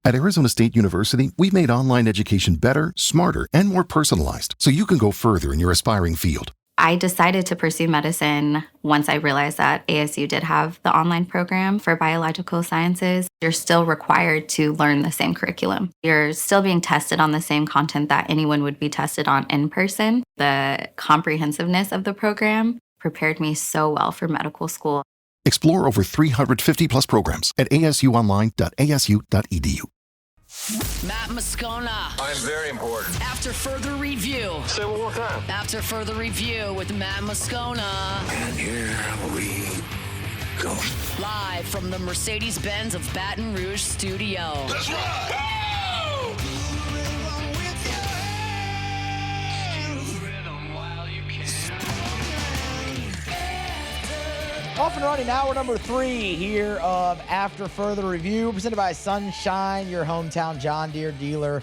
At Arizona State University, we've made online education better, smarter, and more personalized so you can go further in your aspiring field. I decided to pursue medicine once I realized that ASU did have the online program for biological sciences. You're still required to learn the same curriculum. You're still being tested on the same content that anyone would be tested on in person. The comprehensiveness of the program prepared me so well for medical school. Explore over 350 plus programs at asuonline.asu.edu. Matt Moscona. I'm very important. After further review. Say it one more time. After further review with Matt Moscona. And here we go. Live from the Mercedes-Benz of Baton Rouge studio. That's right. Woo! Off and running, hour number 3 here of After Further Review, presented by Sunshine, your hometown John Deere dealer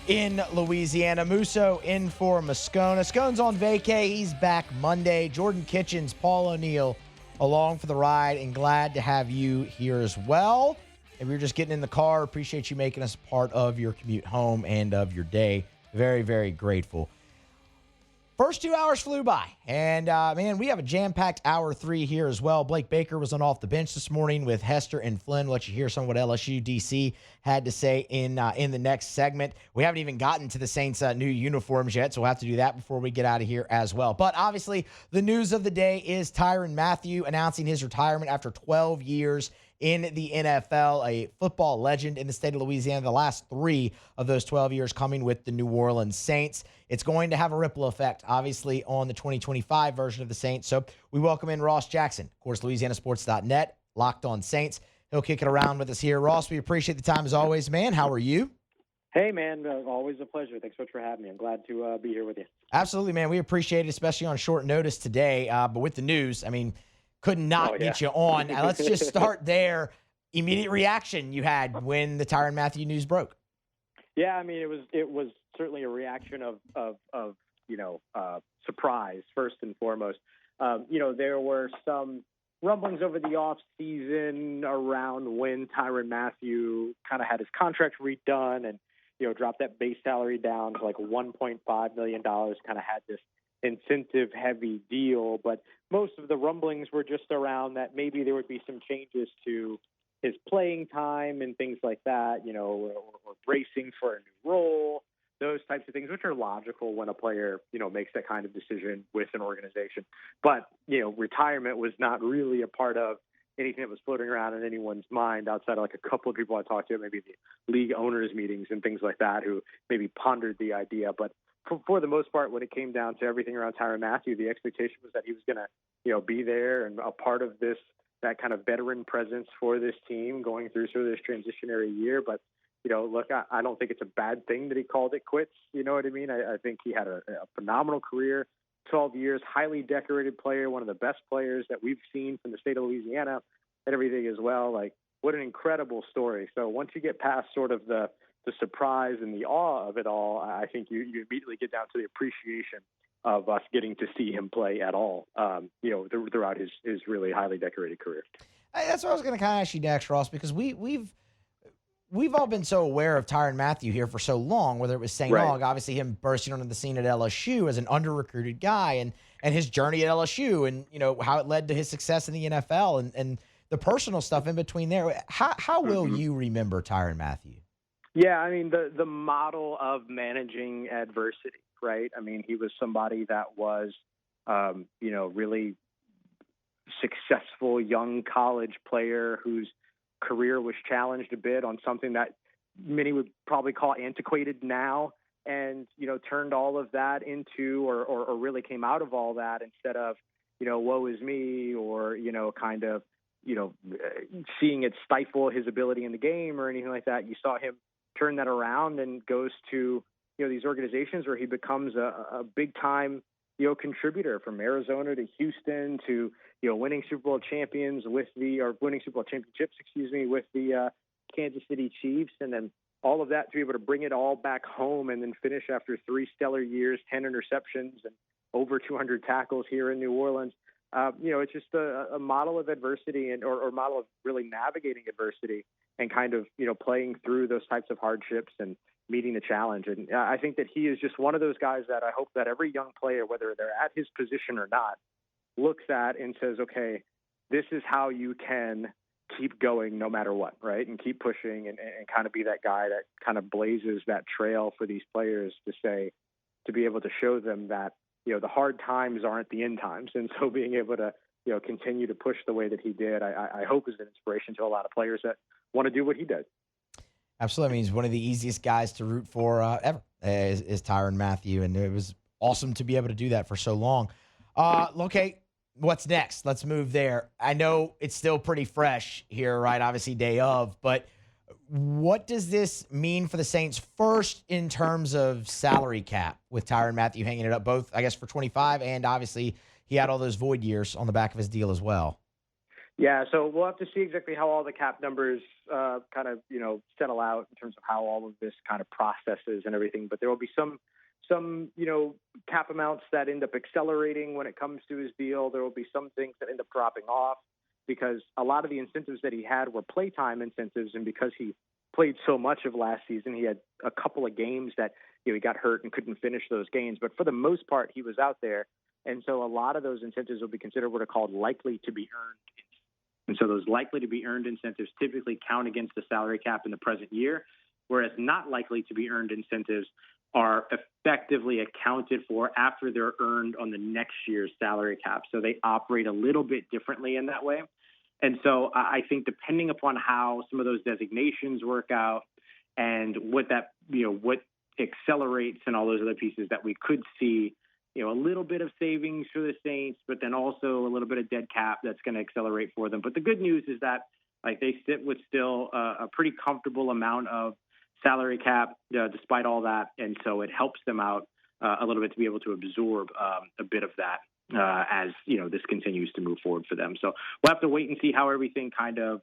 in Louisiana. Musso in for Moscona. Scone's on vacay. He's back Monday. Jordan Kitchens, Paul O'Neill along for the ride, and glad to have you here as well. If you're just getting in the car, appreciate you making us part of your commute home and of your day. Very, very grateful. First 2 hours flew by, and, man, we have a jam-packed hour 3 here as well. Blake Baker was on off the bench this morning with Hester and Flynn. We'll let you hear some of what LSU DC had to say in the next segment. We haven't even gotten to the Saints' new uniforms yet, so we'll have to do that before we get out of here as well. But, obviously, the news of the day is Tyrann Mathieu announcing his retirement after 12 years in the NFL, a football legend in the state of Louisiana, the last 3 of those 12 years coming with the New Orleans Saints. It's going to have a ripple effect, obviously, on the 2025 version of the Saints. So we welcome in Ross Jackson, of course, LouisianaSports.net, Locked On Saints. He'll kick it around with us here. Ross, we appreciate the time as always, man. How are you? Hey, man, always a pleasure. Thanks so much for having me. I'm glad to be here with you. Absolutely, man. We appreciate it, especially on short notice today. But with the news, I mean, could not get you on. Now, let's just start there. Immediate reaction you had when the Tyrann Mathieu news broke. Yeah, I mean, it was certainly a reaction of surprise first and foremost. There were some rumblings over the off season around when Tyrann Mathieu kind of had his contract redone and dropped that base salary down to like $1.5 million. Kind of had this incentive heavy deal, but most of the rumblings were just around that maybe there would be some changes to his playing time and things like that, or bracing for a new role, those types of things, which are logical when a player, makes that kind of decision with an organization. But, retirement was not really a part of anything that was floating around in anyone's mind outside of like a couple of people I talked to, maybe the league owners meetings and things like that, who maybe pondered the idea. But for the most part, when it came down to everything around Tyrann Mathieu, the expectation was that he was going to, be there and a part of that kind of veteran presence for this team going through sort of this transitionary year. But, look, I don't think it's a bad thing that he called it quits. You know what I mean? I think he had a phenomenal career, 12 years, highly decorated player, one of the best players that we've seen from the state of Louisiana and everything as well. Like, what an incredible story. So once you get past sort of the surprise and the awe of it all, I think you immediately get down to the appreciation of us getting to see him play at all, throughout his really highly decorated career. That's what I was going to kind of ask you next, Ross, because we've all been so aware of Tyrann Mathieu here for so long, whether it was St. Aug, obviously him bursting onto the scene at LSU as an under-recruited guy and his journey at LSU and, how it led to his success in the NFL and the personal stuff in between there. How will you remember Tyrann Mathieu? Yeah, I mean, the model of managing adversity, right? I mean, he was somebody that was, really successful young college player whose career was challenged a bit on something that many would probably call antiquated now, and, turned all of that into or really came out of all that instead of, woe is me or, kind of, seeing it stifle his ability in the game or anything like that. You saw him turn that around and goes to, these organizations where he becomes a big time, contributor from Arizona to Houston to, winning Super Bowl championships, with the Kansas City Chiefs. And then all of that to be able to bring it all back home and then finish after 3 stellar years, 10 interceptions and over 200 tackles here in New Orleans. it's just a model of adversity or model of really navigating adversity and kind of, playing through those types of hardships and meeting the challenge. And I think that he is just one of those guys that I hope that every young player, whether they're at his position or not, looks at and says, okay, this is how you can keep going no matter what, right? And keep pushing and kind of be that guy that kind of blazes that trail for these players to be able to show them that, the hard times aren't the end times. And so being able to, continue to push the way that he did, I hope is an inspiration to a lot of players that want to do what he did. Absolutely. I mean, he's one of the easiest guys to root for ever is Tyrann Mathieu. And it was awesome to be able to do that for so long. Okay, what's next? Let's move there. I know it's still pretty fresh here, right? Obviously day of, but what does this mean for the Saints first in terms of salary cap with Tyrann Mathieu hanging it up both, I guess, for 25 and obviously he had all those void years on the back of his deal as well. Yeah, so we'll have to see exactly how all the cap numbers kind of, settle out in terms of how all of this kind of processes and everything. But there will be some cap amounts that end up accelerating when it comes to his deal. There will be some things that end up dropping off because a lot of the incentives that he had were playtime incentives. And because he played so much of last season, he had a couple of games that he got hurt and couldn't finish those games. But for the most part, he was out there. And so a lot of those incentives will be considered what are called likely to be earned. And so those likely to be earned incentives typically count against the salary cap in the present year, whereas not likely to be earned incentives are effectively accounted for after they're earned on the next year's salary cap. So they operate a little bit differently in that way. And so I think depending upon how some of those designations work out and what that, what accelerates and all those other pieces that we could see, a little bit of savings for the Saints, but then also a little bit of dead cap that's going to accelerate for them. But the good news is that they sit with still a pretty comfortable amount of salary cap despite all that. And so it helps them out a little bit to be able to absorb a bit of that as, this continues to move forward for them. So we'll have to wait and see how everything kind of,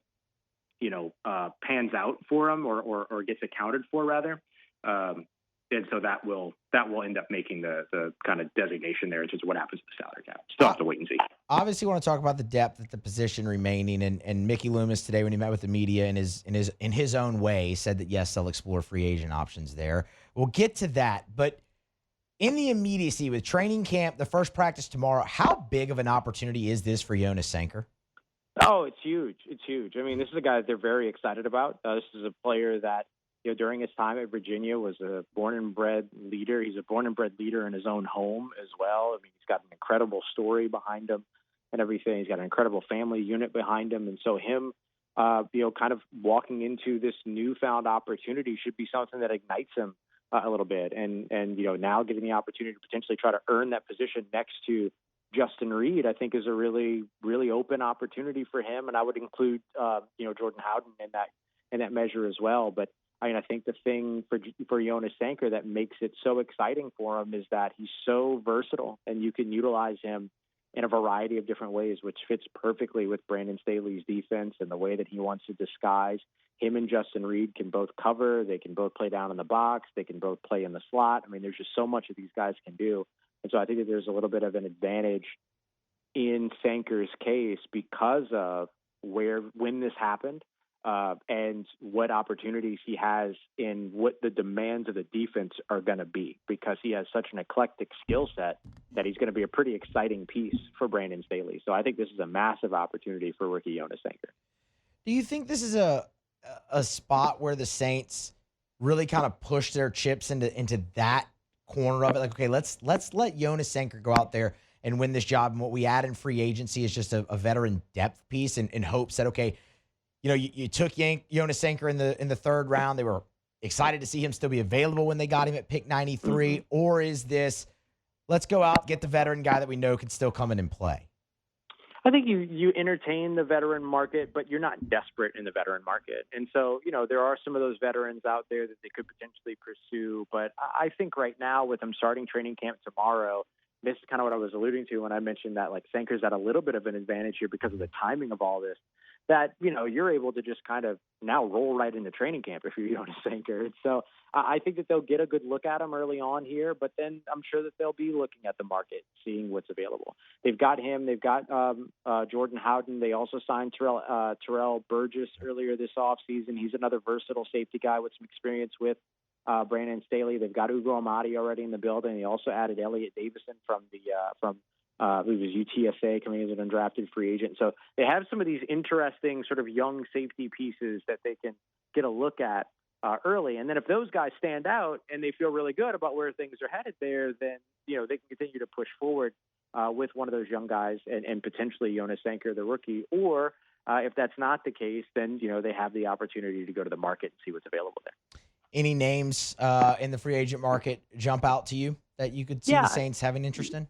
pans out for them or gets accounted for rather. And so that will end up making the kind of designation there in terms of what happens to the salary cap. Still have to wait and see. Obviously, want to talk about the depth at the position remaining, and Mickey Loomis today, when he met with the media, in his own way, said that yes, they'll explore free agent options there. We'll get to that, but in the immediacy with training camp, the first practice tomorrow, how big of an opportunity is this for Jonas Sanker? Oh, it's huge. It's huge. I mean, this is a guy that they're very excited about. This is a player that, during his time at Virginia was a born and bred leader. He's a born and bred leader in his own home as well. I mean, he's got an incredible story behind him and everything. He's got an incredible family unit behind him. And so him, kind of walking into this newfound opportunity should be something that ignites him a little bit. And now getting the opportunity to potentially try to earn that position next to Justin Reed, I think is a really, really open opportunity for him. And I would include, Jordan Howden in that measure as well. But I think the thing for Jonas Sanker that makes it so exciting for him is that he's so versatile and you can utilize him in a variety of different ways, which fits perfectly with Brandon Staley's defense and the way that he wants to disguise. Him and Justin Reed can both cover. They can both play down in the box. They can both play in the slot. I mean, there's just so much that these guys can do. And so I think that there's a little bit of an advantage in Sanker's case because of when this happened. And what opportunities he has in what the demands of the defense are going to be, because he has such an eclectic skill set that he's going to be a pretty exciting piece for Brandon Staley. So I think this is a massive opportunity for rookie Jonas Sanker. Do you think this is a spot where the Saints really kind of push their chips into that corner of it? Like, okay, let's let Jonas Sanker go out there and win this job. And what we add in free agency is just a veteran depth piece in hopes that, okay, you took Jonas Sanker in the third round. They were excited to see him still be available when they got him at pick 93. Mm-hmm. Or is this, let's go out, get the veteran guy that we know can still come in and play? I think you entertain the veteran market, but you're not desperate in the veteran market. And so, there are some of those veterans out there that they could potentially pursue. But I think right now with them starting training camp tomorrow, this is kind of what I was alluding to when I mentioned that Sanker's at a little bit of an advantage here because of the timing of all this. that, you're able to just kind of now roll right into training camp if you're Jonas Sanker. And so I think that they'll get a good look at him early on here, but then I'm sure that they'll be looking at the market, seeing what's available. They've got him. They've got Jordan Howden. They also signed Terrell Burgess earlier this offseason. He's another versatile safety guy with some experience with Brandon Staley. They've got Ugo Amadi already in the building. They also added Elliott Davison from who was UTSA, coming as an undrafted free agent. So they have some of these interesting sort of young safety pieces that they can get a look at early. And then if those guys stand out and they feel really good about where things are headed there, then, they can continue to push forward with one of those young guys and potentially Jonas Sanker, the rookie. Or if that's not the case, then, they have the opportunity to go to the market and see what's available there. Any names in the free agent market jump out to you that you could see the Saints having interest in?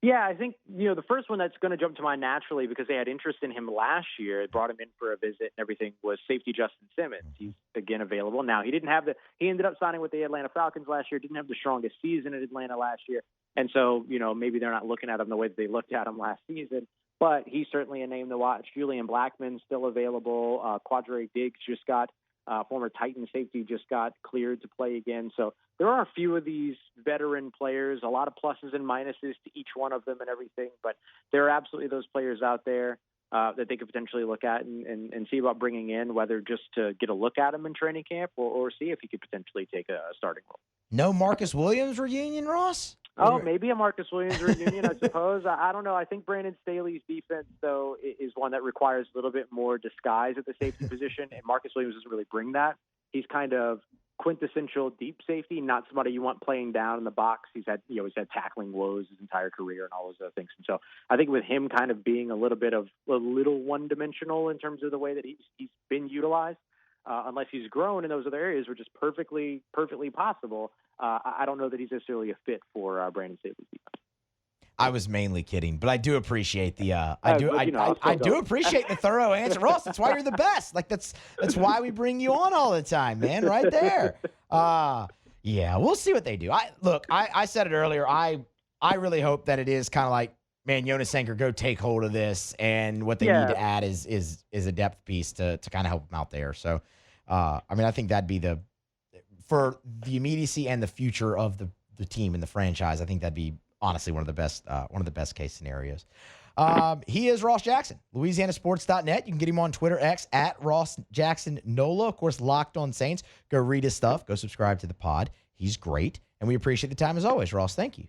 Yeah, I think, the first one that's going to jump to mind naturally because they had interest in him last year, brought him in for a visit and everything, was safety Justin Simmons. He's, again, available. Now, he ended up signing with the Atlanta Falcons last year, didn't have the strongest season in Atlanta last year. And so, maybe they're not looking at him the way that they looked at him last season. But he's certainly a name to watch. Julian Blackman's still available. Quadre Diggs former Titan safety just got cleared to play again. So there are a few of these veteran players, a lot of pluses and minuses to each one of them and everything. But there are absolutely those players out there that they could potentially look at and see about bringing in, whether just to get a look at him in training camp or see if he could potentially take a starting role. No Marcus Williams reunion, Ross? Oh, maybe a Marcus Williams reunion, I suppose. I don't know. I think Brandon Staley's defense, though, is one that requires a little bit more disguise at the safety position, and Marcus Williams doesn't really bring that. He's kind of quintessential deep safety, not somebody you want playing down in the box. He's had tackling woes his entire career and all those other things. And so I think with him kind of being a little one-dimensional in terms of the way that he's been utilized, unless he's grown in those other areas, which is perfectly possible. I don't know that he's necessarily a fit for Brandon Staley's defense. I was mainly kidding, but I do appreciate the I do appreciate the thorough answer, Ross. That's why you're the best. Like that's why we bring you on all the time, man. Right there. Yeah, we'll see what they do. I said it earlier. I really hope that it is kind of like, man, Jonas Sanker, go take hold of this, and what they need to add is a depth piece to kind of help them out there. So, I think that'd be for the immediacy and the future of the team and the franchise. I think that'd be honestly one of the best case scenarios. He is Ross Jackson, LouisianaSports.net. You can get him on Twitter, X, at Ross Jackson NOLA. Of course, Locked on Saints. Go read his stuff. Go subscribe to the pod. He's great, and we appreciate the time as always, Ross. Thank you.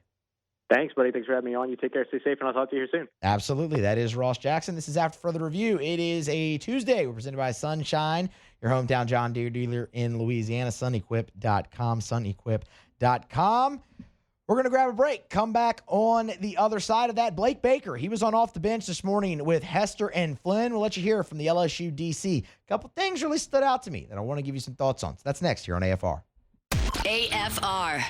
Thanks, buddy. Thanks for having me on. You take care, stay safe, and I'll talk to you here soon. Absolutely. That is Ross Jackson. This is After Further Review. It is a Tuesday. We're presented by Sunshine, your hometown John Deere dealer in Louisiana, sunequip.com, sunequip.com. We're going to grab a break. Come back on the other side of that. Blake Baker, he was on off the bench this morning with Hester and Flynn. We'll let you hear from the LSU DC. A couple things really stood out to me that I want to give you some thoughts on. So that's next here on AFR. AFR.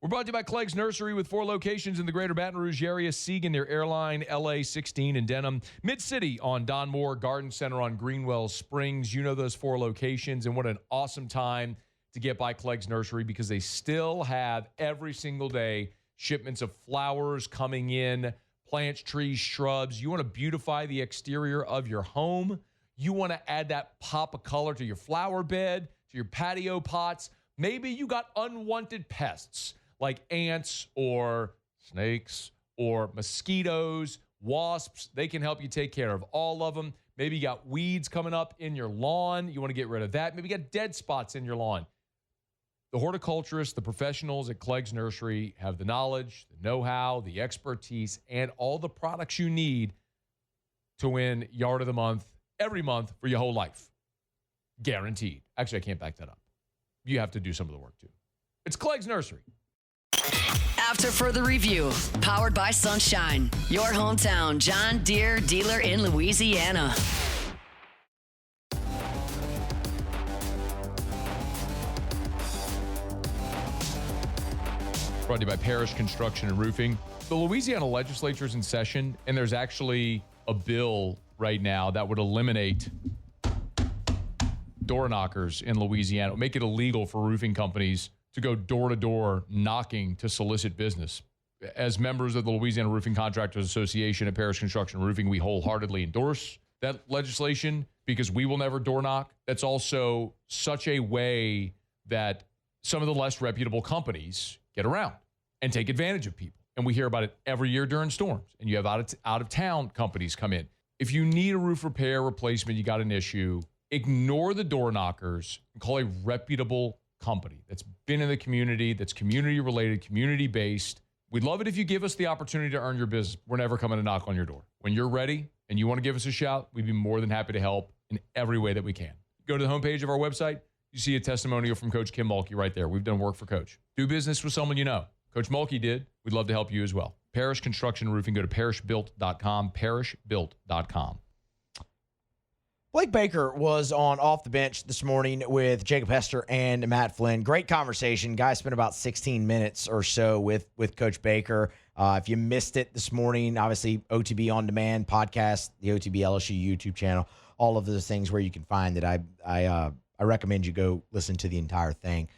We're brought to you by Clegg's Nursery with 4 locations in the greater Baton Rouge area. Siegen near Airline, LA 16 in Denham. Mid-City on Don Moore, Garden Center on Greenwell Springs. You know those 4 locations, and what an awesome time to get by Clegg's Nursery because they still have every single day shipments of flowers coming in, plants, trees, shrubs. You want to beautify the exterior of your home. You want to add that pop of color to your flower bed, to your patio pots. Maybe you got unwanted pests like ants or snakes or mosquitoes, wasps. They can help you take care of all of them. Maybe you got weeds coming up in your lawn. You want to get rid of that. Maybe you got dead spots in your lawn. The horticulturists, the professionals at Clegg's Nursery have the knowledge, the know-how, the expertise, and all the products you need to win Yard of the Month every month for your whole life. Guaranteed. Actually, I can't back that up. You have to do some of the work, too. It's Clegg's Nursery. After Further Review, powered by Sunshine, your hometown John Deere dealer in Louisiana. Brought to you by Parish Construction and Roofing. The Louisiana legislature is in session, and there's actually a bill right now that would eliminate door knockers in Louisiana, make it illegal for roofing companies to go door-to-door knocking to solicit business. As members of the Louisiana Roofing Contractors Association at Parish Construction and Roofing, we wholeheartedly endorse that legislation because we will never door knock. That's also such a way that some of the less reputable companies get around and take advantage of people. And we hear about it every year during storms. And you have out of town companies come in. If you need a roof repair, replacement, you got an issue, ignore the door knockers and call a reputable company that's been in the community, that's community related, community based. We'd love it if you give us the opportunity to earn your business. We're never coming to knock on your door. When you're ready and you want to give us a shout, we'd be more than happy to help in every way that we can. Go to the homepage of our website. You see a testimonial from Coach Kim Mulkey right there. We've done work for Coach. Do business with someone you know. Coach Mulkey did. We'd love to help you as well. Parish Construction Roofing. Go to parishbuilt.com, parishbuilt.com. Blake Baker was on Off the Bench this morning with Jacob Hester and Matt Flynn. Great conversation. Guys spent about 16 minutes or so with Coach Baker. If you missed it this morning, obviously OTB On Demand podcast, the OTB LSU YouTube channel, all of those things where you can find it. I recommend you go listen to the entire thing.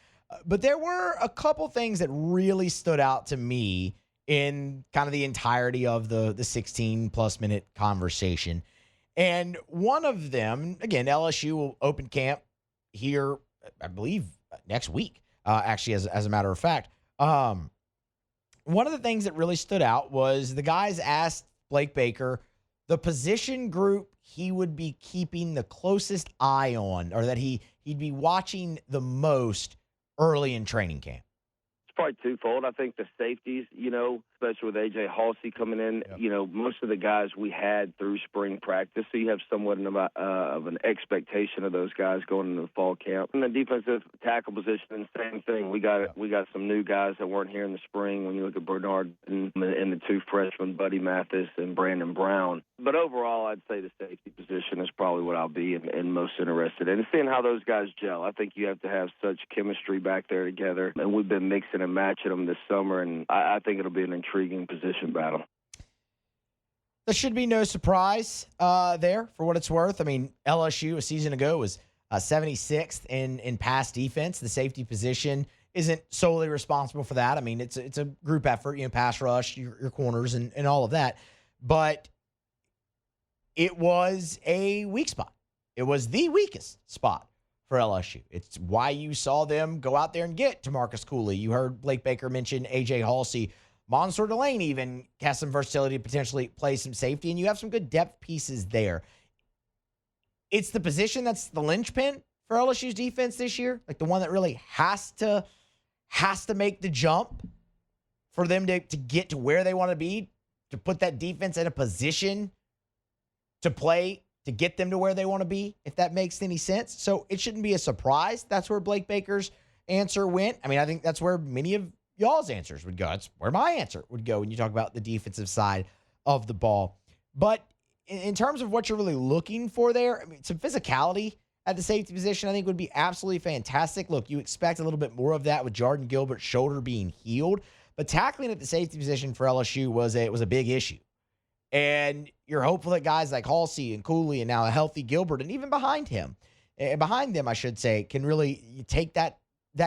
But there were a couple things that really stood out to me in kind of the entirety of the 16-plus minute conversation. And one of them, again, LSU will open camp here, I believe, next week, actually, as a matter of fact. One of the things that really stood out was the guys asked Blake Baker the position group he would be keeping the closest eye on, or that he'd be watching the most early in training camp. It's probably twofold. I think the safeties, especially with A.J. Halsey coming in, most of the guys we had through spring practice, so you have somewhat of an expectation of those guys going into the fall camp. And the defensive tackle position, same thing. We got some new guys that weren't here in the spring when you look at Bernard and the two freshmen, Buddy Mathis and Brandon Brown. But overall, I'd say the safety position is probably what I'll be in most interested in. And seeing how those guys gel. I think you have to have such chemistry back there together. And we've been mixing and matching them this summer, and I think it'll be an intriguing position battle. There should be no surprise there, for what it's worth. I mean, LSU a season ago was 76th in pass defense. The safety position isn't solely responsible for that. I mean, it's a group effort, pass rush, your corners, and all of that. But it was a weak spot. It was the weakest spot for LSU. It's why you saw them go out there and get Tamarcus Cooley. You heard Blake Baker mention A.J. Halsey. Monsor Delane even has some versatility to potentially play some safety, and you have some good depth pieces there. It's the position that's the linchpin for LSU's defense this year, like the one that really has to make the jump for them to get to where they want to be, to put that defense in a position to play, to get them to where they want to be, if that makes any sense. So it shouldn't be a surprise. That's where Blake Baker's answer went. I mean, I think that's where many of y'all's answers would go. That's where my answer would go when you talk about the defensive side of the ball. But in terms of what you're really looking for there, I mean, some physicality at the safety position I think would be absolutely fantastic. Look, you expect a little bit more of that with Jordan Gilbert's shoulder being healed, but tackling at the safety position for LSU was a big issue. And you're hopeful that guys like Halsey and Cooley and now a healthy Gilbert, and even behind them, I should say, can really take that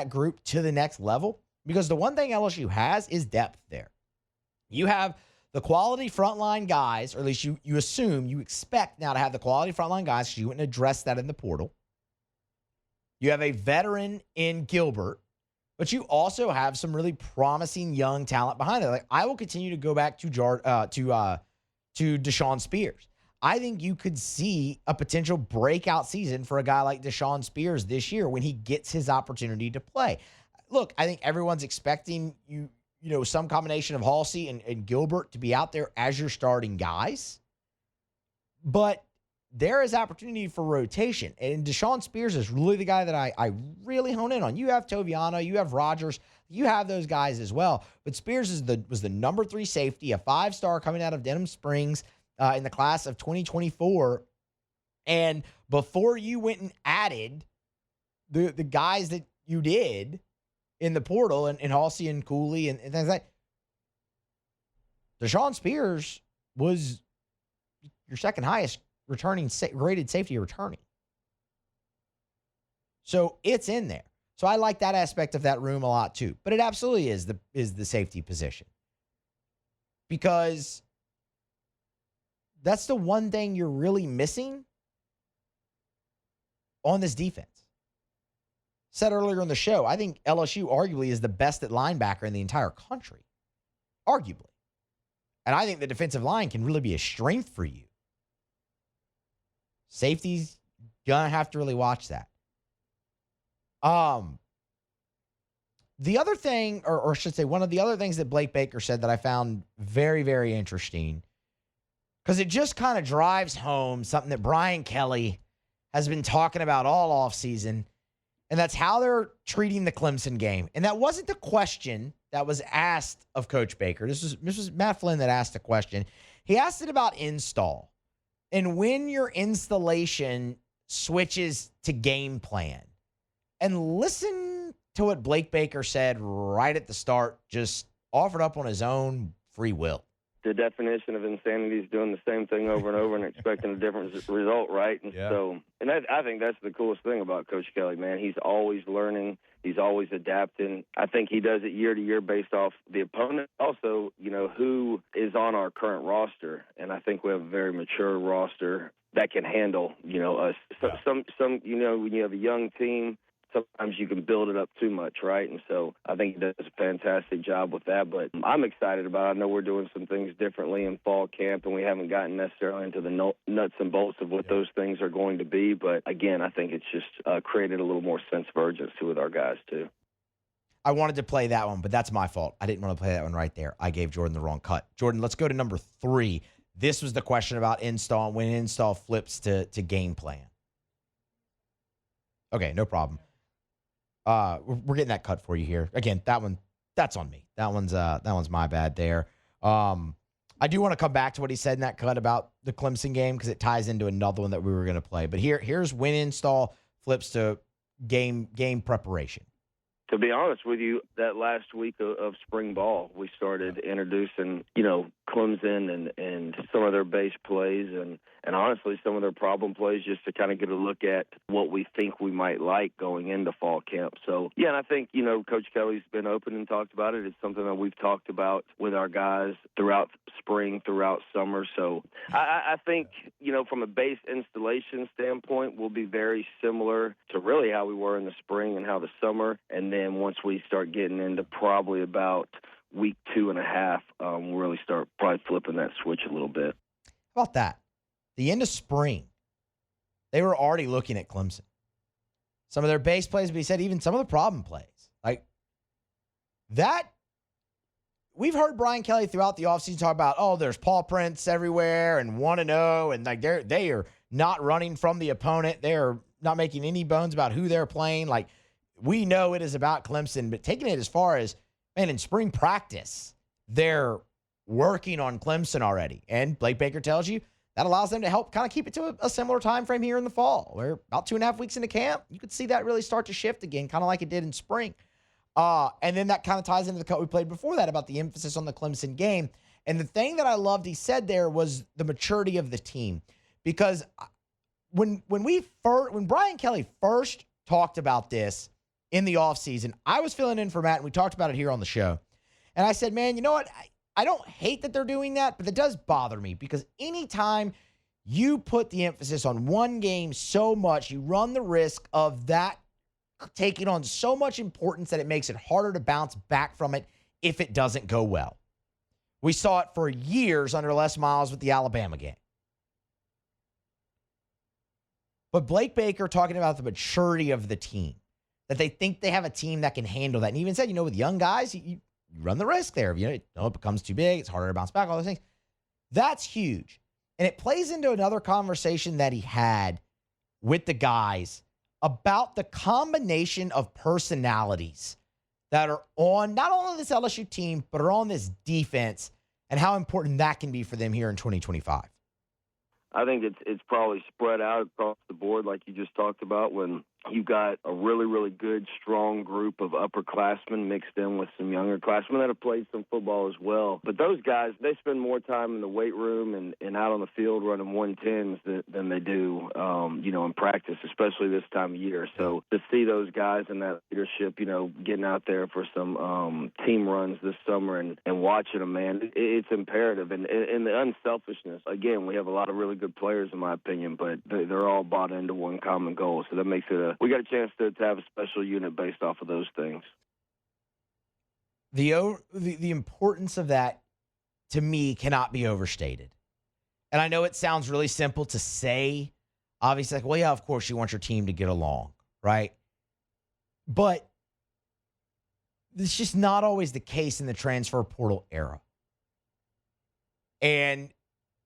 group to the next level. Because the one thing LSU has is depth there. You have the quality frontline guys, or at least you assume, you expect now to have the quality frontline guys, because you wouldn't address that in the portal. You have a veteran in Gilbert, but you also have some really promising young talent behind it. Like, I will continue to go back to Deshaun Spears. I think you could see a potential breakout season for a guy like Deshaun Spears this year when he gets his opportunity to play. Look, I think everyone's expecting some combination of Halsey and Gilbert to be out there as your starting guys. But there is opportunity for rotation. And Deshaun Spears is really the guy that I really hone in on. You have Toviano, you have Rogers, you have those guys as well. But Spears was the number 3 safety, a 5-star coming out of Denham Springs in the class of 2024. And before you went and added the guys that you did in the portal and Halsey and Cooley and things like that, Deshaun Spears was your second highest graded safety returning. So it's in there. So I like that aspect of that room a lot too. But it absolutely is the safety position. Because That's the one thing you're really missing on this defense. Said earlier in the show, I think LSU arguably is the best at linebacker in the entire country. Arguably. And I think the defensive line can really be a strength for you. Safety's going to have to really watch that. The other thing, or I should say, one of the other things that Blake Baker said that I found very, very interesting, because it just kind of drives home something that Brian Kelly has been talking about all offseason, and that's how they're treating the Clemson game. And that wasn't the question that was asked of Coach Baker. This was Matt Flynn that asked the question. He asked it about install and when your installation switches to game plan. And listen to what Blake Baker said right at the start, just offered up on his own free will. The definition of insanity is doing the same thing over and over and expecting a different result, right? And I think that's the coolest thing about Coach Kelly, man. He's always learning. He's always adapting. I think he does it year to year based off the opponent. Also, who is on our current roster. And I think we have a very mature roster that can handle, us. Some when you have a young team, sometimes you can build it up too much, right? And so I think he does a fantastic job with that. But I'm excited about it. I know we're doing some things differently in fall camp, and we haven't gotten necessarily into the nuts and bolts of what those things are going to be. But, again, I think it's just created a little more sense of urgency with our guys, too. I wanted to play that one, but that's my fault. I didn't want to play that one right there. I gave Jordan the wrong cut. Jordan, let's go to number 3. This was the question about install and when install flips to game plan. Okay, no problem. We're getting that cut for you here. Again, that's on me. That one's my bad there. I do want to come back to what he said in that cut about the Clemson game because it ties into another one that we were going to play. But here's when install flips to game preparation. To be honest with you, that last week of spring ball, we started introducing, Clemson and some of their base plays and honestly some of their problem plays just to kind of get a look at what we think we might like going into fall camp. So, yeah, and I think, Coach Kelly's been open and talked about it. It's something that we've talked about with our guys throughout spring, throughout summer. So I think, from a base installation standpoint, we'll be very similar to really how we were in the spring and how the summer. And then once we start getting into probably about week 2.5, we'll really start probably flipping that switch a little bit. How about that? The end of spring, they were already looking at Clemson. Some of their base plays, but he said even some of the problem plays. Like that, we've heard Brian Kelly throughout the offseason talk about, there's paw prints everywhere and 1-0, and like they are not running from the opponent. They are not making any bones about who they're playing. Like, we know it is about Clemson, but taking it as far as, man, in spring practice, they're working on Clemson already. And Blake Baker tells you that allows them to help kind of keep it to a similar time frame here in the fall. We're about 2.5 weeks into camp. You could see that really start to shift again, kind of like it did in spring. And then that kind of ties into the cut we played before that about the emphasis on the Clemson game. And the thing that I loved he said there was the maturity of the team. Because when Brian Kelly first talked about this in the offseason, I was filling in for Matt, and we talked about it here on the show. And I said, man, you know what? I don't hate that they're doing that, but it does bother me because anytime you put the emphasis on one game so much, you run the risk of that taking on so much importance that it makes it harder to bounce back from it if it doesn't go well. We saw it for years under Les Miles with the Alabama game. But Blake Baker talking about the maturity of the team, that they think they have a team that can handle that. And he even said, with young guys, you run the risk there. It becomes too big. It's harder to bounce back, all those things. That's huge. And it plays into another conversation that he had with the guys about the combination of personalities that are on not only this LSU team, but are on this defense and how important that can be for them here in 2025. I think it's probably spread out across the board like you just talked about when You've got a really, really good, strong group of upperclassmen mixed in with some younger classmen that have played some football as well. But those guys, they spend more time in the weight room and out on the field running 110s than they do, in practice, especially this time of year. So to see those guys in that leadership, getting out there for some team runs this summer and watching them, man, it's imperative. And the unselfishness, again, we have a lot of really good players, in my opinion, but they're all bought into one common goal. So that makes it we got a chance to have a special unit based off of those things. The importance of that, to me, cannot be overstated. And I know it sounds really simple to say, obviously, like, well, yeah, of course you want your team to get along, right? But it's just not always the case in the transfer portal era. And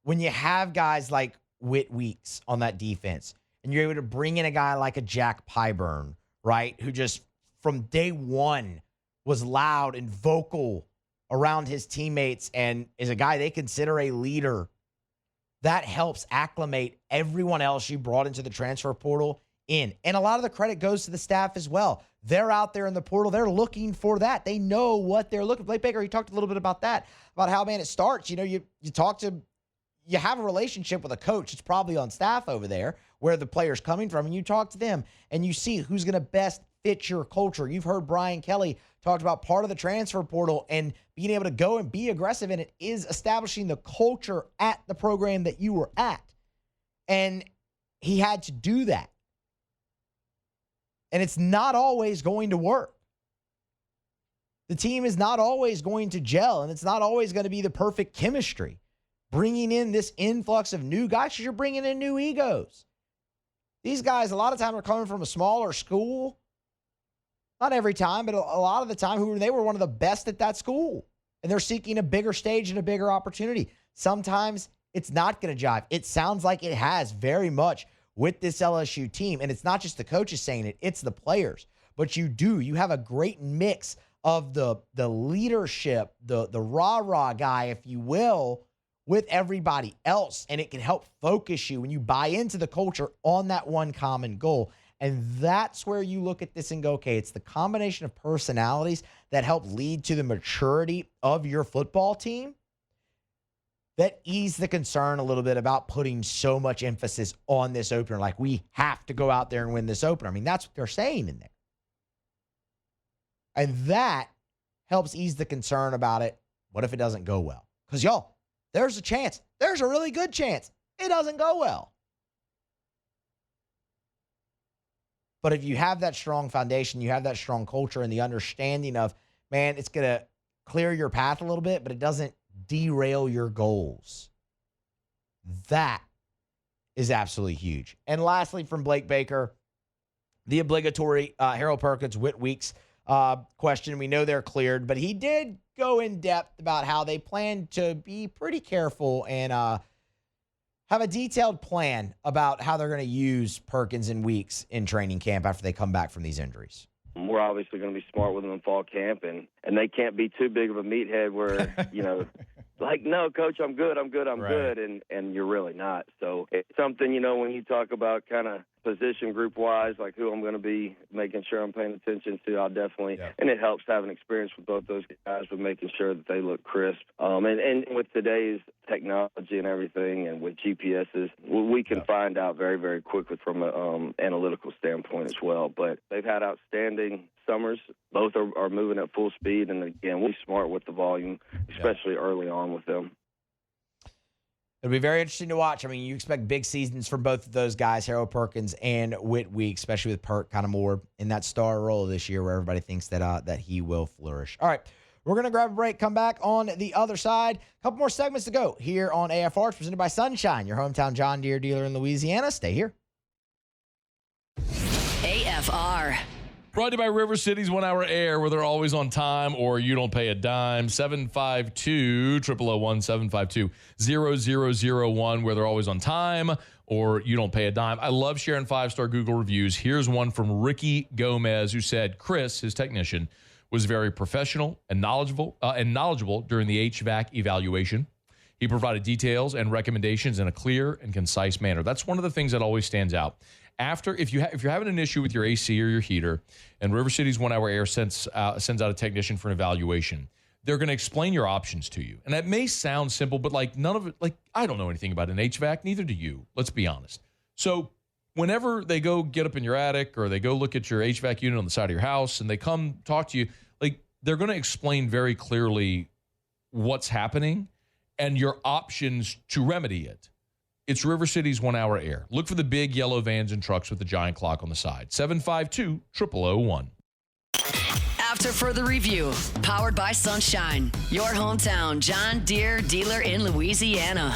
when you have guys like Whit Weeks on that defense, and you're able to bring in a guy like a Jack Pyburn, right, who just from day one was loud and vocal around his teammates and is a guy they consider a leader, that helps acclimate everyone else you brought into the transfer portal in. And a lot of the credit goes to the staff as well. They're out there in the portal. They're looking for that. They know what they're looking for. Blake Baker, he talked a little bit about that, about how, man, it starts. You have a relationship with a coach that's probably on staff over there where the player's coming from, and you talk to them and you see who's going to best fit your culture. You've heard Brian Kelly talk about part of the transfer portal and being able to go and be aggressive in it is establishing the culture at the program that you were at. And he had to do that. And it's not always going to work. The team is not always going to gel, and it's not always going to be the perfect chemistry. Bringing in this influx of new guys, because you're bringing in new egos. These guys, a lot of time, are coming from a smaller school. Not every time, but a lot of the time, they were one of the best at that school. And they're seeking a bigger stage and a bigger opportunity. Sometimes it's not going to jive. It sounds like it has very much with this LSU team. And it's not just the coaches saying it, it's the players. But you have a great mix of the leadership, the rah-rah guy, if you will, with everybody else, and it can help focus you when you buy into the culture on that one common goal. And that's where you look at this and go, okay, it's the combination of personalities that help lead to the maturity of your football team that ease the concern a little bit about putting so much emphasis on this opener. Like, we have to go out there and win this opener. I mean, that's what they're saying in there. And that helps ease the concern about it. What if it doesn't go well? Because, y'all, there's a chance. There's a really good chance it doesn't go well. But if you have that strong foundation, you have that strong culture and the understanding of, man, it's going to clear your path a little bit, but it doesn't derail your goals. That is absolutely huge. And lastly, from Blake Baker, the obligatory Harold Perkins, Whit Weeks question. We know they're cleared, but he did go in depth about how they plan to be pretty careful and have a detailed plan about how they're going to use Perkins and Weeks in training camp after they come back from these injuries. We're obviously going to be smart with them in fall camp, and they can't be too big of a meathead where, like, no, coach, I'm good, right. good, and you're really not. So it's something, when you talk about kind of position group-wise, like who I'm going to be making sure I'm paying attention to, I'll definitely, and it helps having experience with both those guys with making sure that they look crisp. And with today's technology and everything and with GPSs, we can find out very, very quickly from an analytical standpoint as well. But they've had outstanding summers. Both are moving at full speed, and again, we'll be smart with the volume, especially early on with them. It'll be very interesting to watch. I mean, you expect big seasons from both of those guys, Harold Perkins and Whit Weeks, especially with Perk kind of more in that star role this year where everybody thinks that he will flourish. All right, we're going to grab a break, come back on the other side. A couple more segments to go here on AFR. It's presented by Sunshine, your hometown John Deere dealer in Louisiana. Stay here. AFR. Brought to you by River City's 1 Hour Air, where they're always on time or you don't pay a dime. 752-001-752-0001, where they're always on time or you don't pay a dime. I love sharing 5-star Google reviews. Here's one from Ricky Gomez, who said Chris, his technician, was very professional and knowledgeable during the HVAC evaluation. He provided details and recommendations in a clear and concise manner. That's one of the things that always stands out. if you're having an issue with your AC or your heater, and River City's 1 Hour Air sends out a technician for an evaluation, they're going to explain your options to you. And that may sound simple, but like none of it, like I don't know anything about an HVAC, neither do you. Let's be honest. So whenever they go get up in your attic or they go look at your HVAC unit on the side of your house and they come talk to you, like they're going to explain very clearly what's happening and your options to remedy it. It's River City's 1 Hour Air. Look for the big yellow vans and trucks with the giant clock on the side. 752-0001. After further review, powered by Sunshine, your hometown John Deere dealer in Louisiana.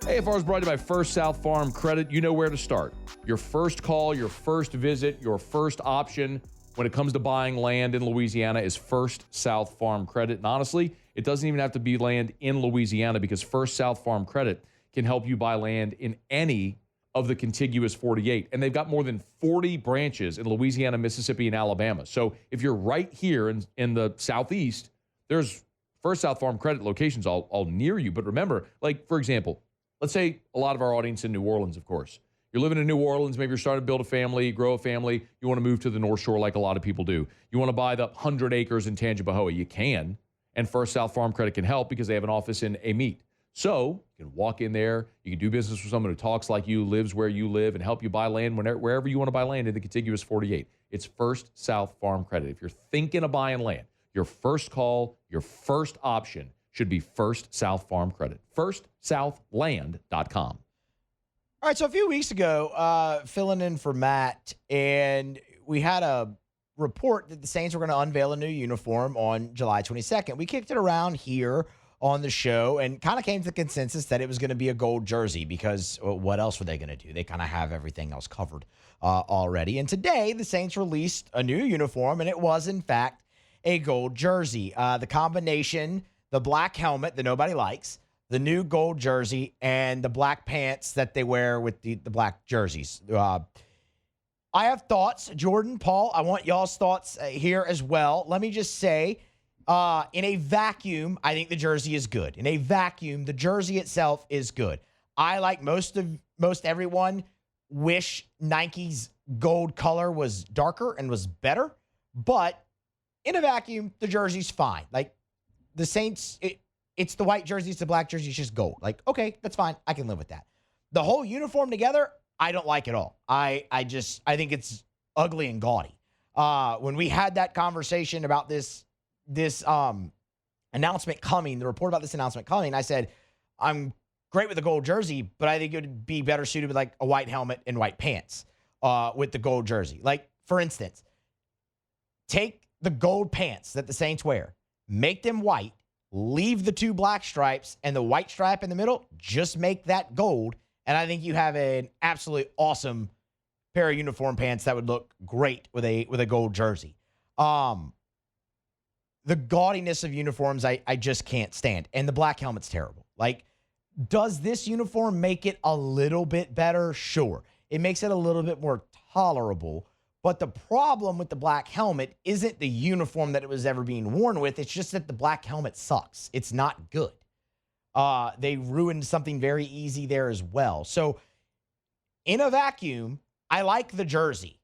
AFR is brought to you by First South Farm Credit. You know where to start. Your first call, your first visit, your first option when it comes to buying land in Louisiana is First South Farm Credit. And honestly, it doesn't even have to be land in Louisiana because First South Farm Credit can help you buy land in any of the contiguous 48. And they've got more than 40 branches in Louisiana, Mississippi, and Alabama. So if you're right here in the Southeast, there's First South Farm Credit locations all near you. But remember, like, for example, let's say a lot of our audience in New Orleans, of course. You're living in New Orleans, maybe you're starting to build a family, grow a family. You want to move to the North Shore like a lot of people do. You want to buy the 100 acres in Tangipahoa. You can. And First South Farm Credit can help because they have an office in Amite. So you can walk in there. You can do business with someone who talks like you, lives where you live, and help you buy land wherever you want to buy land in the contiguous 48. It's First South Farm Credit. If you're thinking of buying land, your first call, your first option should be First South Farm Credit. FirstSouthLand.com. All right, so a few weeks ago, filling in for Matt, and we had a report that the Saints were going to unveil a new uniform on July 22nd. We kicked it around here on the show and kind of came to the consensus that it was going to be a gold jersey because what else were they going to do? They kind of have everything else covered already. And today, the Saints released a new uniform, and it was, in fact, a gold jersey. The combination, the black helmet that nobody likes, the new gold jersey, and the black pants that they wear with the black jerseys. I have thoughts. Jordan, Paul, I want y'all's thoughts here as well. Let me just say, in a vacuum, I think the jersey is good. In a vacuum, the jersey itself is good. I, like most everyone, wish Nike's gold color was darker and was better. But in a vacuum, the jersey's fine. Like, the Saints, it's the white jersey, it's the black jersey, it's just gold. Like, okay, that's fine. I can live with that. The whole uniform together, I don't like at all. I think it's ugly and gaudy. When we had that conversation about this announcement coming, the report about this announcement coming, I said, I'm great with the gold jersey, but I think it would be better suited with like a white helmet and white pants with the gold jersey. Like, for instance, take the gold pants that the Saints wear, make them white, leave the two black stripes and the white stripe in the middle, just make that gold, and I think you have an absolutely awesome pair of uniform pants that would look great with a gold jersey. The gaudiness of uniforms, I just can't stand. And the black helmet's terrible. Like, does this uniform make it a little bit better? Sure. It makes it a little bit more tolerable. But the problem with the black helmet isn't the uniform that it was ever being worn with. It's just that the black helmet sucks. It's not good. They ruined something very easy there as well. So, in a vacuum, I like the jersey.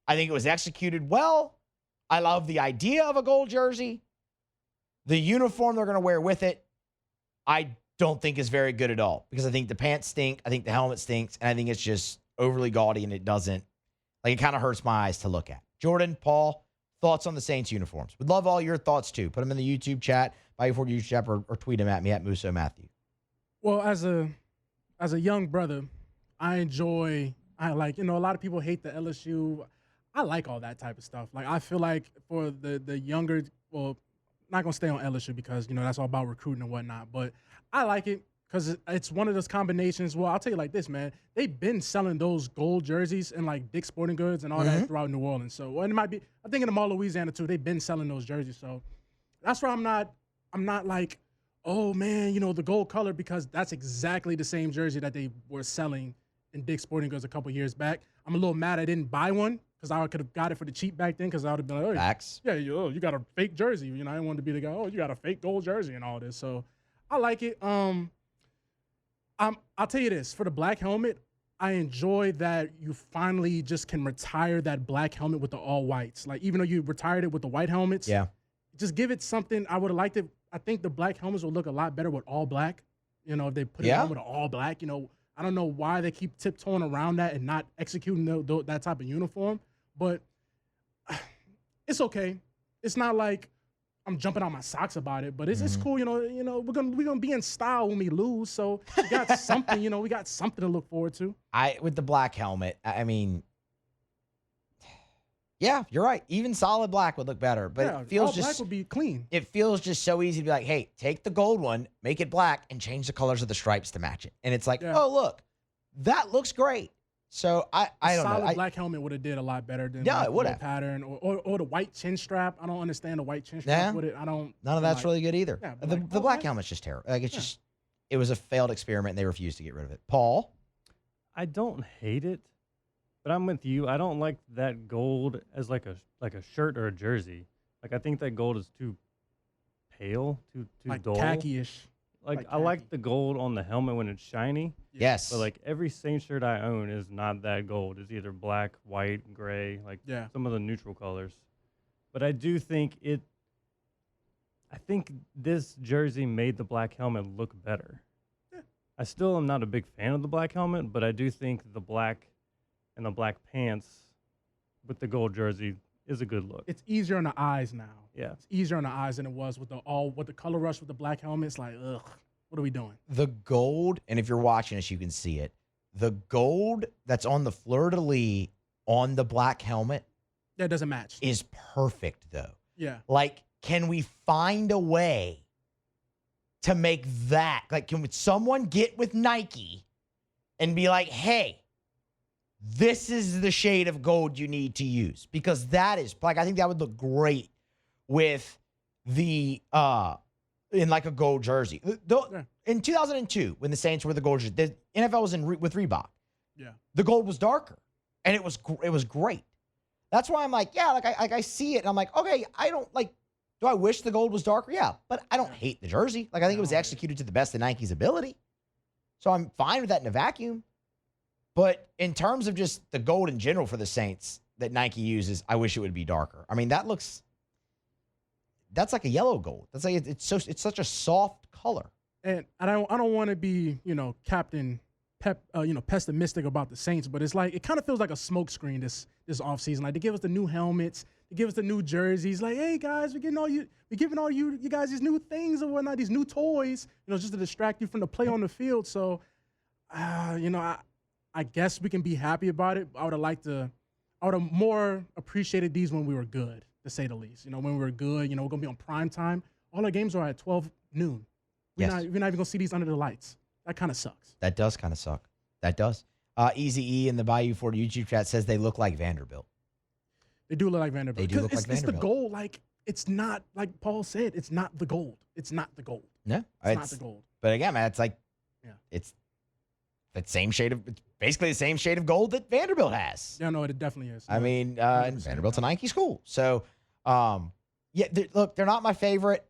I think it was executed well. I love the idea of a gold jersey. The uniform they're going to wear with it, I don't think is very good at all because I think the pants stink. I think the helmet stinks. And I think it's just overly gaudy and it kind of hurts my eyes to look at. Jordan, Paul, thoughts on the Saints uniforms? Would love all your thoughts too. Put them in the YouTube chat, by your YouTube chat, or tweet them at me at Musso Matthew. Well, as a young brother, I like, a lot of people hate the LSU. I like all that type of stuff. Like, I feel like for the younger, well, not going to stay on LSU because, that's all about recruiting and whatnot. But I like it because it's one of those combinations. Well, I'll tell you like this, man. They've been selling those gold jerseys in, like, Dick's Sporting Goods and all that throughout New Orleans. So, and it might be, I think in the Mall, Louisiana, too, they've been selling those jerseys. So that's why I'm not like, oh, man, the gold color, because that's exactly the same jersey that they were selling in Dick's Sporting Goods a couple years back. I'm a little mad I didn't buy one because I could have got it for the cheap back then because I would have been like, oh, Facts. Yeah, you got a fake jersey. I didn't want to be the guy, oh, you got a fake gold jersey and all this. So I like it. I'll tell you this, for the black helmet, I enjoy that you finally just can retire that black helmet with the all whites. Like, even though you retired it with the white helmets, just give it something. I would have liked it. I think the black helmets would look a lot better with all black. You know, if they put it on with all black, you know, I don't know why they keep tiptoeing around that and not executing that type of uniform, but it's okay. It's not like I'm jumping on my socks about it, but it's cool. You know, we're gonna be in style when we lose, so we got something. You know, we got something to look forward to. With the black helmet, I mean, yeah, you're right. Even solid black would look better, but it feels all black would be clean. It feels just so easy to be like, hey, take the gold one, make it black, and change the colors of the stripes to match it. And it's like, oh, look, that looks great. So I don't know. Solid black helmet would have did a lot better than it would have pattern or the white chin strap. I don't understand the white chin strap with it. None of that's really good either. Yeah, the black helmet's just terrible. Like it's just, it was a failed experiment, and they refused to get rid of it. Paul, I don't hate it, but I'm with you. I don't like that gold as like a shirt or a jersey. Like I think that gold is too pale, too like dull, khaki-ish. Like I like the gold on the helmet when it's shiny. Yes. But like every Saints shirt I own is not that gold. It's either black, white, gray, like some of the neutral colors. But I do think I think this jersey made the black helmet look better. Yeah. I still am not a big fan of the black helmet, but I do think the black and the black pants with the gold jersey is a good look. It's easier on the eyes now. Yeah. It's easier on the eyes than it was with the color rush with the black helmet. It's like, ugh, what are we doing? The gold, and if you're watching us, you can see it. The gold that's on the fleur-de-lis on the black helmet. That doesn't match. Is perfect, though. Yeah. Like, can we find a way to make that? Like, can someone get with Nike and be like, hey, this is the shade of gold you need to use? Because that is, like, I think that would look great with the, in like a gold jersey. In 2002, when the Saints were the gold jersey, the NFL was with Reebok. Yeah. The gold was darker, and it was great. That's why I'm like, yeah, like I see it, and I'm like, okay, I don't like, do I wish the gold was darker? Yeah, but I don't hate the jersey. Like, I think it was executed to the best of Nike's ability. So I'm fine with that in a vacuum. But in terms of just the gold in general for the Saints that Nike uses, I wish it would be darker. I mean, that's like a yellow gold. That's like, it's such a soft color. And I don't want to be, Captain pessimistic about the Saints, but it's like, it kind of feels like a smokescreen this offseason. Like, they give us the new helmets, they give us the new jerseys. Like, hey guys, we're giving all you guys these new things and whatnot, these new toys, just to distract you from the play on the field. So, I guess we can be happy about it. I would have more appreciated these when we were good, to say the least. When we were good, we're gonna be on prime time. All our games are at 12 noon. We're not even gonna see these under the lights. That kind of sucks. That does kind of suck. That does. Easy E in the Bayou Ford YouTube chat says they look like Vanderbilt. They do look like Vanderbilt. They do look like Vanderbilt. It's the gold. Like, it's not, like Paul said, it's not the gold. It's not the gold. No, it's not the gold. But again, man, it's like, it's that same shade of, it's basically the same shade of gold that Vanderbilt has. Yeah, no, it definitely is. I mean, Vanderbilt's a Nike school. So, look, they're not my favorite,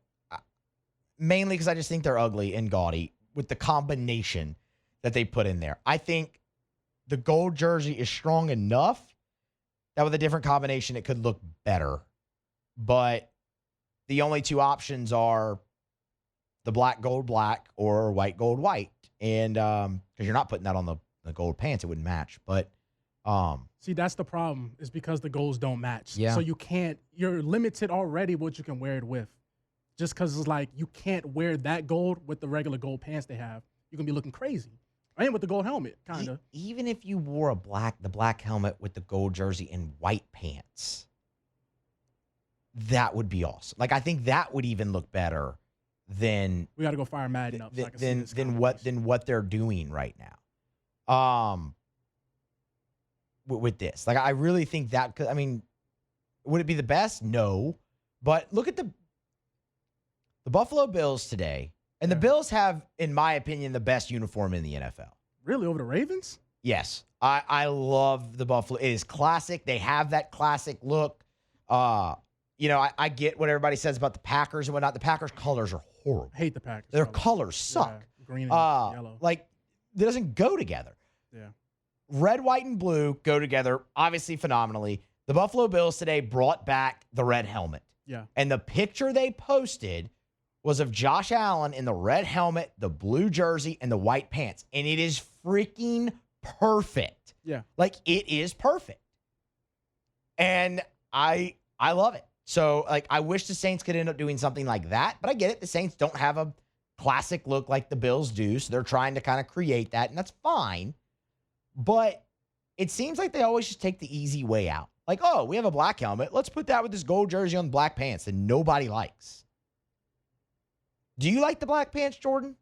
mainly because I just think they're ugly and gaudy with the combination that they put in there. I think the gold jersey is strong enough that with a different combination, it could look better. But the only two options are the black, gold, black, or white, gold, white. And because you're not putting that on the gold pants, it wouldn't match. But see, that's the problem, is because the golds don't match. Yeah. So you're limited already what you can wear it with. Just because it's like you can't wear that gold with the regular gold pants they have. You're going to be looking crazy. And with the gold helmet, kind of. Even if you wore the black helmet with the gold jersey and white pants, that would be awesome. Like, I think that would even look better than we got to go fire Madden up than what they're doing right now. With this, like, I really think that, I mean, would it be the best? No, but look at the Buffalo Bills today, and the Bills have, in my opinion, the best uniform in the NFL. Really, over the Ravens? Yes, I love the Buffalo. It is classic. They have that classic look. I get what everybody says about the Packers and whatnot. The Packers colors are horrible. I hate the Packers. Their colors suck. Yeah, green and yellow. Like, it doesn't go together. Yeah. Red, white, and blue go together, obviously phenomenally. The Buffalo Bills today brought back the red helmet. Yeah. And the picture they posted was of Josh Allen in the red helmet, the blue jersey, and the white pants. And it is freaking perfect. Yeah. Like, it is perfect. And I love it. So, like, I wish the Saints could end up doing something like that, but I get it. The Saints don't have a classic look like the Bills do, so they're trying to kind of create that, and that's fine. But it seems like they always just take the easy way out. Like, oh, we have a black helmet. Let's put that with this gold jersey on black pants that nobody likes. Do you like the black pants, Jordan?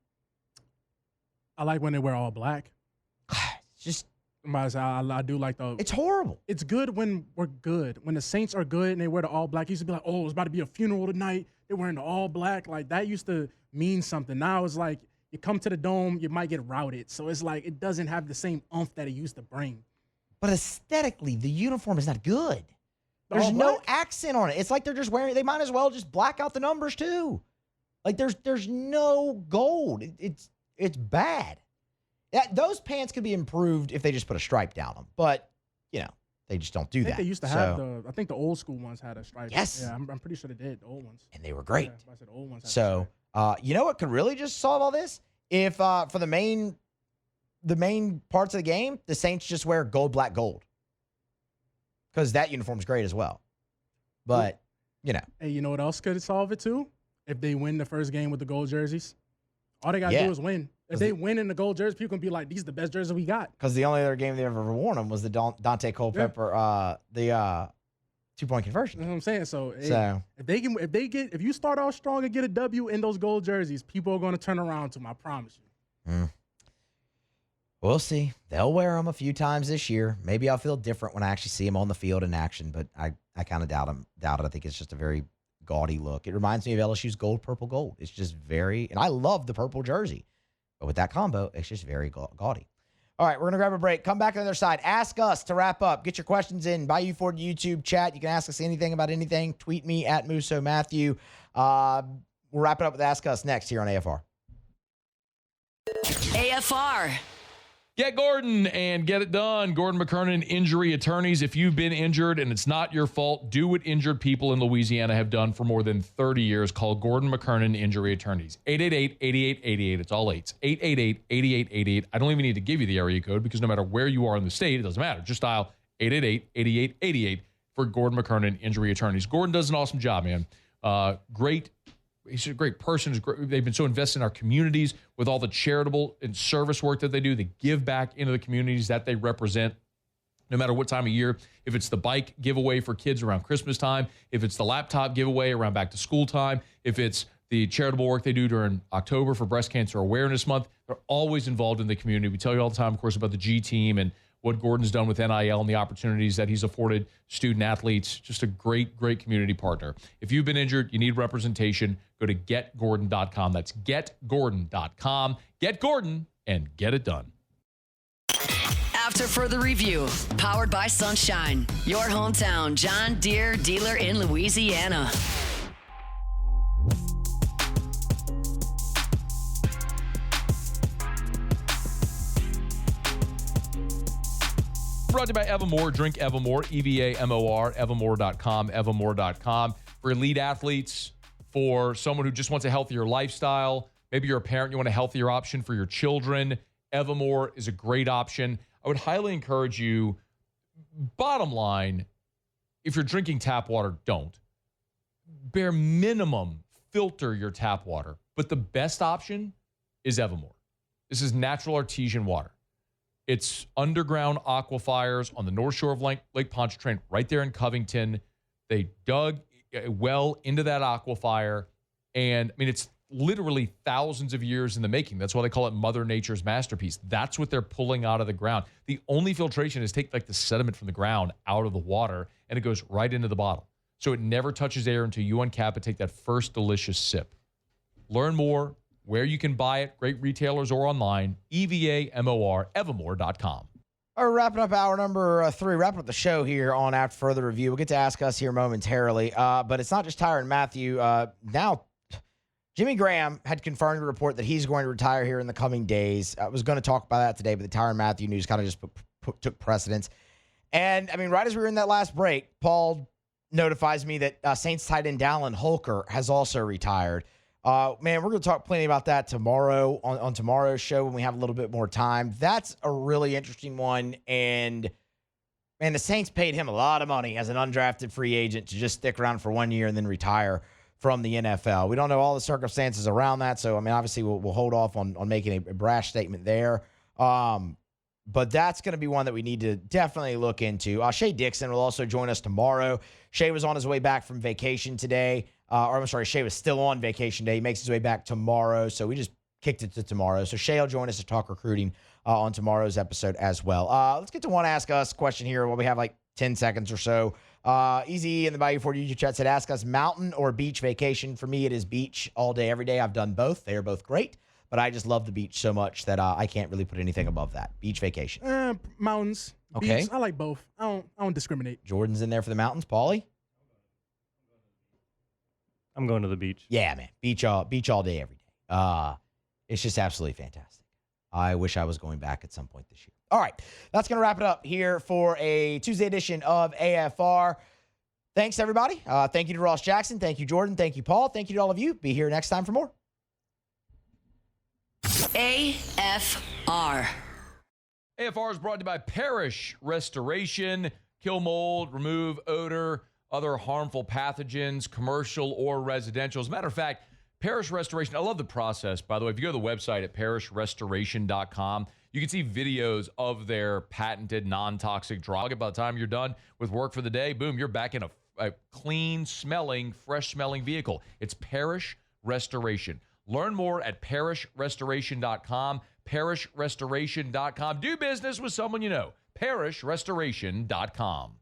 I like when they wear all black. It's just, I do like the. it's horrible. It's good when we're good. When the Saints are good and they wear the all black, it used to be like, oh, it's about to be a funeral tonight. They're wearing the all black. Like, that used to mean something. Now it's like, you come to the dome, you might get routed. So it's like, it doesn't have the same oomph that it used to bring. But aesthetically, the uniform is not good. The There's all no black? accent on it. It's like they're just wearing, they might as well just black out the numbers too. Like, there's no gold. It's bad. Those pants could be improved if they just put a stripe down them. But, you know, they just don't do I think that. they used to have I think the old school ones had a stripe. Yes. Yeah, I'm pretty sure they did, the old ones. And they were great. Yeah, I said the old ones had a So, you know what could really just solve all this? If for the main parts of the game, the Saints just wear gold, black, gold. Because that uniform's great as well. But, you know. Hey, you know what else could solve it too? If they win the first game with the gold jerseys. All they got to do is win. If they win in the gold jersey, people can be like, these are the best jerseys we got. Because the only other game they ever worn them was the Dante Culpepper, the 2-point conversion. That's what I'm saying. So, So if you start out strong and get a W in those gold jerseys, people are going to turn around to them. I promise you. We'll see. They'll wear them a few times this year. Maybe I'll feel different when I actually see them on the field in action, but I kind of doubt it. I think it's just a very gaudy look. It reminds me of LSU's gold, purple, gold. It's just very, and I love the purple jersey, but with that combo, it's just very gaudy. All right, we're going to grab a break. Come back on the other side. Ask us to wrap up. Get your questions in. Bayou Ford YouTube chat. You can ask us anything about anything. Tweet me at Musso Matthew. We'll wrap it up with Ask Us next here on AFR. AFR. Get Gordon and get it done. Gordon McKernan Injury Attorneys. If you've been injured and it's not your fault, do what injured people in Louisiana have done for more than 30 years. Call Gordon McKernan Injury Attorneys. 888-8888. It's all eights. 888-8888. I don't even need to give you the area code because no matter where you are in the state, it doesn't matter. Just dial 888-8888 for Gordon McKernan Injury Attorneys. Gordon does an awesome job, man. He's a great person. They've been so invested in our communities with all the charitable and service work that they do. They give back into the communities that they represent, no matter what time of year. If it's the bike giveaway for kids around Christmas time, if it's the laptop giveaway around back to school time, if it's the charitable work they do during October for Breast Cancer Awareness Month, they're always involved in the community. We tell you all the time, of course, about the G team and what Gordon's done with NIL and the opportunities that he's afforded student athletes. Just a great, great community partner. If you've been injured, you need representation, go to getgordon.com. That's getgordon.com. Get Gordon and get it done. After further review, powered by Sunshine, your hometown John Deere dealer in Louisiana. Brought to you by Evermore. Drink Evermore, EVAMOR, evermore.com, evermore.com. For elite athletes, for someone who just wants a healthier lifestyle. Maybe you're a parent, you want a healthier option for your children. Evermore is a great option. I would highly encourage you, bottom line, if you're drinking tap water, don't. Bare minimum, filter your tap water. But the best option is Evermore. This is natural artesian water. It's underground aquifers on the north shore of Lake Pontchartrain, right there in Covington. They dug a well into that aquifer, and I mean, it's literally thousands of years in the making. That's why they call it Mother Nature's masterpiece. That's what they're pulling out of the ground. The only filtration is take like the sediment from the ground out of the water, and it goes right into the bottle. So it never touches air until you uncap it, take that first delicious sip. Learn more where you can buy it, great retailers or online, EVAMOR, evermore.com. All right, wrapping up hour number 3, wrapping up the show here on After Further Review. We'll get to Ask Us here momentarily, but it's not just Tyrann Mathieu. Now, Jimmy Graham had confirmed a report that he's going to retire here in the coming days. I was going to talk about that today, but the Tyrann Mathieu news kind of just took precedence. And, I mean, right as we were in that last break, Paul notifies me that Saints tight end Dallin Holker has also retired. Man, we're going to talk plenty about that tomorrow on tomorrow's show when we have a little bit more time. That's a really interesting one. And, man, the Saints paid him a lot of money as an undrafted free agent to just stick around for 1 year and then retire from the NFL. We don't know all the circumstances around that. So, I mean, obviously we'll hold off on making a brash statement there. But that's going to be one that we need to definitely look into. Shea Dixon will also join us tomorrow. Shea was on his way back from vacation today. Shea was still on vacation today. He makes his way back tomorrow. So we just kicked it to tomorrow. So Shea will join us to talk recruiting on tomorrow's episode as well. Let's get to one Ask Us question here while we have like 10 seconds or so. Easy in the Bayou 40 YouTube chat said, ask us mountain or beach vacation. For me, it is beach all day, every day. I've done both. They are both great. But I just love the beach so much that I can't really put anything above that. Beach vacation. Mountains. Okay. Beach. I like both. I don't discriminate. Jordan's in there for the mountains. Paulie? I'm going to the beach. Yeah, man. Beach all day, every day. It's just absolutely fantastic. I wish I was going back at some point this year. All right. That's going to wrap it up here for a Tuesday edition of AFR. Thanks, everybody. Thank you to Ross Jackson. Thank you, Jordan. Thank you, Paul. Thank you to all of you. Be here next time for more. AFR. AFR is brought to you by Parish Restoration. Kill mold, remove odor, other harmful pathogens, commercial or residential. As a matter of fact, Parish Restoration, I love the process, by the way. If you go to the website at parishrestoration.com, you can see videos of their patented non-toxic drug. By the time you're done with work for the day, boom, you're back in a clean-smelling, fresh-smelling vehicle. It's Parish Restoration. Learn more at parishrestoration.com. Parishrestoration.com. Do business with someone you know. Parishrestoration.com.